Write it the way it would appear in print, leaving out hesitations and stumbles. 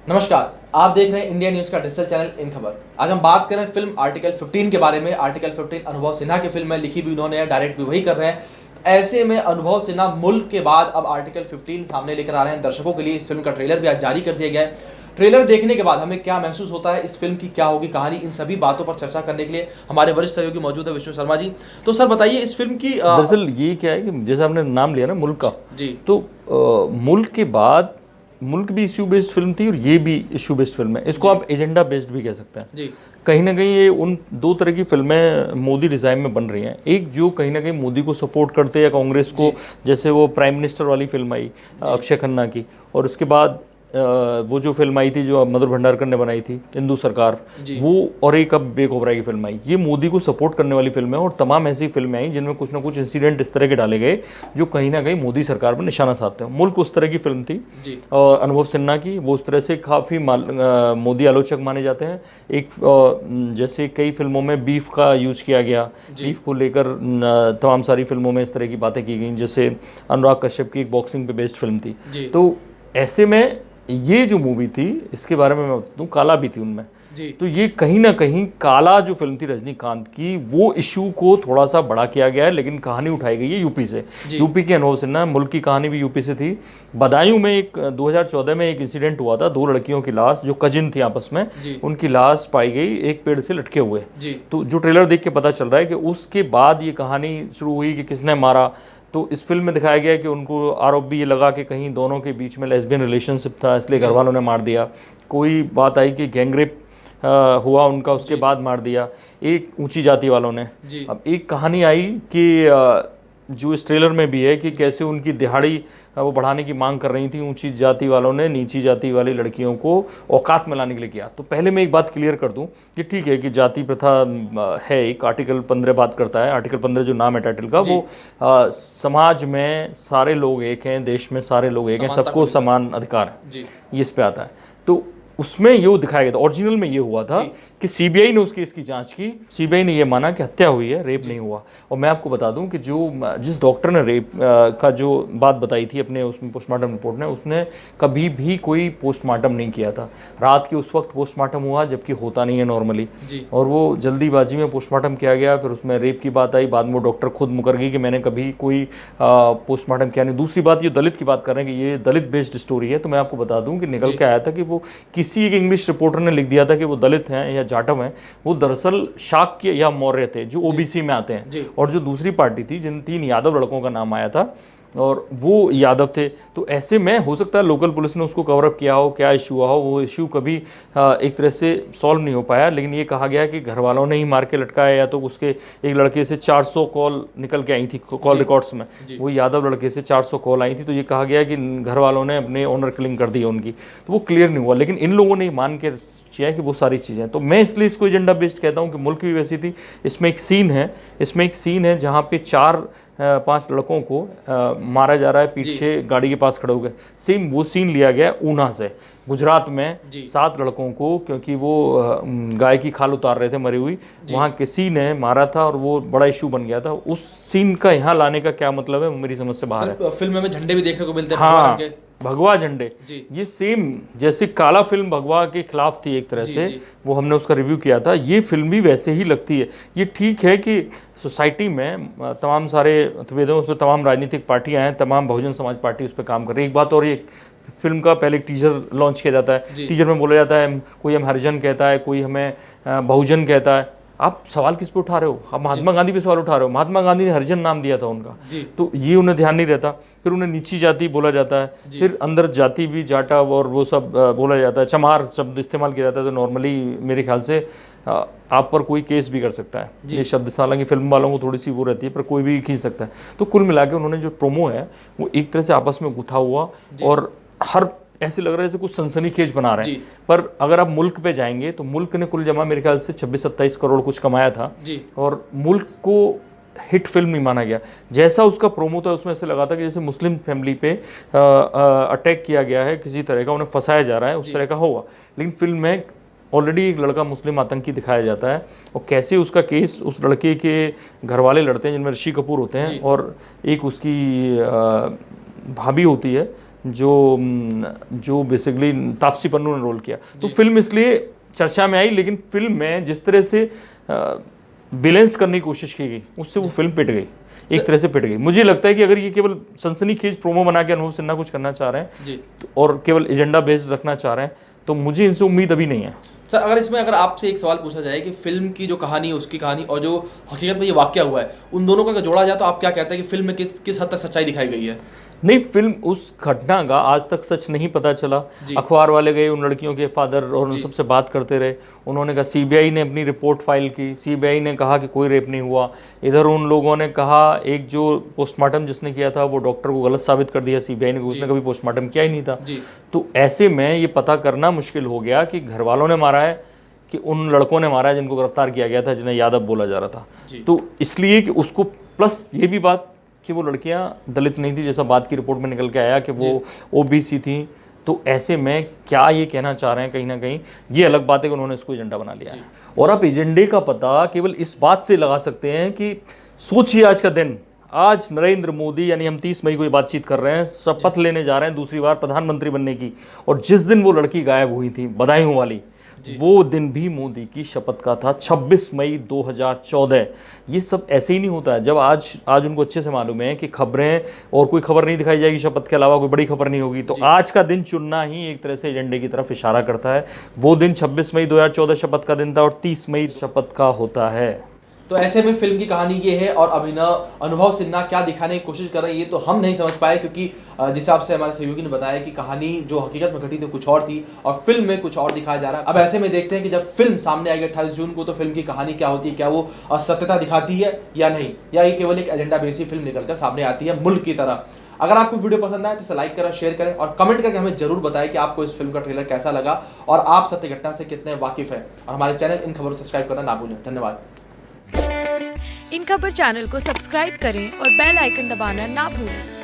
नमस्कार, आप देख रहे हैं इंडिया न्यूज का डिजिटल चैनल इन खबर। आज हम बात कर रहे हैं फिल्म आर्टिकल 15 के बारे में। आर्टिकल 15 अनुभव सिन्हा की फिल्म है, लिखी भी उन्होंने है, डायरेक्ट भी वही कर रहे हैं। ऐसे में अनुभव सिन्हा मुल्क के बाद अब आर्टिकल 15 सामने लेकर आ रहे हैं दर्शकों के लिए। इस फिल्म का ट्रेलर भी आज जारी कर दिया गया है। ट्रेलर देखने के बाद हमें क्या महसूस होता है, इस फिल्म की क्या होगी कहानी, इन सभी बातों पर चर्चा करने के लिए हमारे वरिष्ठ सहयोगी मौजूद है विष्णु शर्मा जी। तो सर बताइए इस फिल्म की दरअसल ये क्या है कि जैसे आपने नाम लिया ना मुल्क का, जी, तो मुल्क के बाद मुल्क भी इश्यू बेस्ड फिल्म थी और ये भी इश्यू बेस्ड फिल्म है। इसको आप एजेंडा बेस्ड भी कह सकते हैं जी, कहीं ना कहीं। ये उन दो तरह की फिल्में मोदी रिजाइम में बन रही हैं। एक जो कहीं ना कहीं मोदी को सपोर्ट करते या कांग्रेस को, जैसे वो प्राइम मिनिस्टर वाली फिल्म आई अक्षय खन्ना की, और उसके बाद वो जो फिल्म आई थी जो मधुर भंडारकर ने बनाई थी हिंदू सरकार, वो, और एक अब बेक ओबराय की फिल्म आई, ये मोदी को सपोर्ट करने वाली फिल्म है। और तमाम ऐसी फिल्में आई जिनमें कुछ ना कुछ इंसिडेंट इस तरह के डाले गए जो कहीं ना कहीं मोदी सरकार पर निशाना साधते हैं। मुल्क उस तरह की फिल्म थी अनुभव सिन्हा की, वो उस तरह से काफ़ी मोदी आलोचक माने जाते हैं। एक जैसे कई फिल्मों में बीफ का यूज़ किया गया, बीफ को लेकर तमाम सारी फिल्मों में इस तरह की बातें की गई, जैसे अनुराग कश्यप की एक बॉक्सिंग पे बेस्ड फिल्म थी। तो ऐसे में ये जो मूवी थी, इसके बारे में मैं बताऊँ, काला भी थी उनमें जी। तो ये कहीं ना कहीं काला जो फिल्म थी रजनीकांत की, वो इशू को थोड़ा सा बड़ा किया गया है, लेकिन कहानी उठाई गई है यूपी से। यूपी के अनुभव सिन्हा, मुल्क की कहानी भी यूपी से थी। बदायूं में एक 2014 में एक इंसिडेंट हुआ था, दो लड़कियों की लाश जो कजिन थी आपस में, उनकी लाश पाई गई एक पेड़ से लटके हुए। तो जो ट्रेलर देख के पता चल रहा है कि उसके बाद ये कहानी शुरू हुई कि किसने मारा। तो इस फिल्म में दिखाया गया कि उनको आरोप भी ये लगा कि कहीं दोनों के बीच में लेस्बियन रिलेशनशिप था, इसलिए घर वालों ने मार दिया। कोई बात आई कि गैंगरेप हुआ उनका, उसके बाद मार दिया एक ऊंची जाति वालों ने। अब एक कहानी आई कि जो इस ट्रेलर में भी है कि कैसे उनकी दिहाड़ी वो बढ़ाने की मांग कर रही थी ऊंची जाति वालों ने, नीची जाति वाली लड़कियों को औकात में लाने के लिए किया। तो पहले मैं एक बात क्लियर कर दूं कि ठीक है कि जाति प्रथा है, एक आर्टिकल 15 बात करता है। आर्टिकल 15 जो नाम है टाइटल का, वो समाज में सारे लोग एक हैं, देश में सारे लोग एक हैं, सबको समान अधिकार है, ये इस पे आता है। तो उसमें ये दिखाया गया था, ओरिजिनल में ये हुआ था कि सीबीआई ने उस केस की जांच की, सीबीआई ने ये माना कि हत्या हुई है, रेप नहीं हुआ। और मैं आपको बता दूं कि जिस डॉक्टर ने रेप का जो बात बताई थी अपने उसमें पोस्टमार्टम रिपोर्ट ने, उसने कभी भी कोई पोस्टमार्टम नहीं किया था। रात के उस वक्त पोस्टमार्टम हुआ जबकि होता नहीं है नॉर्मली, और वो जल्दीबाजी में पोस्टमार्टम किया गया। फिर उसमें रेप की बात आई, बाद में डॉक्टर खुद मुकर गई कि मैंने कभी कोई पोस्टमार्टम किया नहीं। दूसरी बात, ये दलित की बात कर रहे हैं कि ये दलित बेस्ड स्टोरी है, तो मैं आपको बता दूं कि निकल के आया था कि वो किसी एक इंग्लिश रिपोर्टर ने लिख दिया था कि वो दलित हैं या जाटव हैं, वो दरअसल शाक्य या मौर्य थे जो ओबीसी में आते हैं। और जो दूसरी पार्टी थी, जिन 3 यादव लड़कों का नाम आया था और वो यादव थे। तो ऐसे में हो सकता है लोकल पुलिस ने उसको कवरअप किया हो, क्या इशू हुआ हो, वो इशू कभी एक तरह से सॉल्व नहीं हो पाया। लेकिन ये कहा गया कि घर वालों ने ही मार के लटकाया, या तो उसके एक लड़के से 400 कॉल निकल के आई थी कॉल रिकॉर्ड्स में, वो यादव लड़के से 400 कॉल आई थी। तो ये कहा गया कि घर वालों ने अपने ऑनर किलिंग कर दी है उनकी, तो वो क्लियर नहीं हुआ। लेकिन इन लोगों ने मान के किया कि वो सारी चीज़ें, तो मैं इसलिए इसको एजेंडा बेस्ड कहता हूँ कि मुल्क भी वैसी थी। इसमें एक सीन है जहाँ पे 4-5 लड़कों को मारा जा रहा है, पीछे गाड़ी के पास खड़े हो गए। सेम वो सीन लिया गया ऊना से, गुजरात में 7 लड़कों को, क्योंकि वो गाय की खाल उतार रहे थे मरी हुई, वहाँ किसी ने मारा था और वो बड़ा इशू बन गया था। उस सीन का यहाँ लाने का क्या मतलब है, मेरी समझ से बाहर है। फिल्म में झंडे भी देखने को मिलते हैं, हाँ, भगवा झंडे, ये सेम जैसे काला फिल्म भगवा के खिलाफ थी एक तरह से, वो हमने उसका रिव्यू किया था, ये फिल्म भी वैसे ही लगती है। ये ठीक है कि सोसाइटी में तमाम सारे मतभेद, उस पर तमाम राजनीतिक पार्टियां हैं, तमाम बहुजन समाज पार्टी उस पर काम कर रही है। एक बात और, ये फिल्म का पहले एक टीजर लॉन्च किया जाता है, टीजर में बोला जाता है कोई हम हरिजन कहता है, कोई हमें बहुजन कहता है। आप सवाल किस पे उठा रहे हो? आप महात्मा गांधी पे सवाल उठा रहे हो। महात्मा गांधी ने हरिजन नाम दिया था उनका, तो ये उन्हें ध्यान नहीं रहता। फिर उन्हें नीची जाति बोला जाता है, फिर अंदर जाति भी जाटा और वो सब बोला जाता है, चमार शब्द इस्तेमाल किया जाता है। तो नॉर्मली मेरे ख्याल से आप पर कोई केस भी कर सकता है ये शब्द, हालांकि फिल्म वालों को थोड़ी सी वो रहती है, पर कोई भी खींच सकता है। तो कुल मिला के उन्होंने जो प्रोमो है वो एक तरह से आपस में गुथा हुआ, और हर ऐसे लग रहा है जैसे कुछ सनसनीखेज बना रहे हैं। पर अगर आप मुल्क पे जाएंगे तो मुल्क ने कुल जमा मेरे ख्याल से 26-27 करोड़ कुछ कमाया था, और मुल्क को हिट फिल्म नहीं माना गया। जैसा उसका प्रोमो था उसमें ऐसे लगा था कि जैसे मुस्लिम फैमिली पे अटैक किया गया है, किसी तरह का उन्हें फंसाया जा रहा है, उस तरह का होगा। लेकिन फिल्म में ऑलरेडी एक लड़का मुस्लिम आतंकी दिखाया जाता है, और कैसे उसका केस उस लड़के के घर वाले लड़ते हैं, जिनमें ऋषि कपूर होते हैं और एक उसकी भाभी होती है जो बेसिकली तापसी पन्नू ने रोल किया। तो फिल्म इसलिए चर्चा में आई, लेकिन फिल्म में जिस तरह से बैलेंस करने की कोशिश की गई उससे वो फिल्म पिट गई, एक तरह से पिट गई। मुझे लगता है कि अगर ये केवल सनसनीखेज प्रोमो बना के अनुभव सिन्हा कुछ करना चाह रहे हैं और केवल एजेंडा बेस्ड रखना चाह रहे हैं, तो मुझे इनसे उम्मीद अभी नहीं है। सर अगर आपसे एक सवाल पूछा जाए कि फिल्म की जो कहानी है उसकी कहानी और जो हकीकत में ये वाकया हुआ है, उन दोनों का अगर जोड़ा जाए तो आप क्या कहते हैं कि फिल्म में किस हद तक सच्चाई दिखाई गई है? नहीं, फिल्म उस घटना का आज तक सच नहीं पता चला। अखबार वाले गए उन लड़कियों के फादर और उन सबसे बात करते रहे, उन्होंने कहा सीबीआई ने अपनी रिपोर्ट फाइल की, सीबीआई ने कहा कि कोई रेप नहीं हुआ। इधर उन लोगों ने कहा, एक जो पोस्टमार्टम जिसने किया था वो डॉक्टर को गलत साबित कर दिया सीबीआई ने, उसने कभी पोस्टमार्टम किया ही नहीं था। तो ऐसे में ये पता करना मुश्किल हो गया कि घर वालों ने मारा है कि उन लड़कों ने मारा है जिनको गिरफ्तार किया गया था, जिन्हें यादव बोला जा रहा था। तो इसलिए कि उसको प्लस ये भी बात कि वो लड़कियां दलित नहीं थी, जैसा बात की रिपोर्ट में निकल के आया कि वो ओबीसी थी। तो ऐसे में क्या ये कहना चाह रहे हैं, कहीं ना कहीं ये अलग बात है कि उन्होंने इसको एजेंडा बना लिया है। और आप एजेंडे का पता केवल इस बात से लगा सकते हैं कि सोचिए आज का दिन, आज नरेंद्र मोदी यानी हम 30 मई को ये बातचीत कर रहे हैं, शपथ लेने जा रहे हैं दूसरी बार प्रधानमंत्री बनने की, और जिस दिन वो लड़की गायब हुई थी बदायूं वाली, वो दिन भी मोदी की शपथ का था, 26 मई 2014। ये सब ऐसे ही नहीं होता है। जब आज उनको अच्छे से मालूम है कि खबरें और कोई खबर नहीं दिखाई जाएगी, शपथ के अलावा कोई बड़ी खबर नहीं होगी, तो आज का दिन चुनना ही एक तरह से एजेंडे की तरफ इशारा करता है। वो दिन 26 मई 2014 शपथ का दिन था और 30 मई शपथ का होता है। तो ऐसे में फिल्म की कहानी ये है और अनुभव सिन्हा क्या दिखाने की कोशिश कर रहे हैं ये तो हम नहीं समझ पाए, क्योंकि जिस हिसाब से हमारे सहयोगी ने बताया कि कहानी जो हकीकत में घटी थी कुछ और थी और फिल्म में कुछ और दिखाया जा रहा है। अब ऐसे में देखते हैं कि जब फिल्म सामने आएगी 28 जून को, तो फिल्म की कहानी क्या होती है, क्या वो सत्यता दिखाती है या नहीं, या ये केवल एक एजेंडा बेस्ड फिल्म निकलकर सामने आती है मुल्क की तरह। अगर आपको वीडियो पसंद आए तो इसे लाइक करें, शेयर करें और कमेंट करके हमें जरूर बताएं कि आपको इस फिल्म का ट्रेलर कैसा लगा और आप सत्य घटना से कितने वाकिफ हैं। और हमारे चैनल इन खबरों को सब्सक्राइब करना ना भूलें। धन्यवाद। इन खबर चैनल को सब्सक्राइब करें और बेल आइकन दबाना ना भूलें।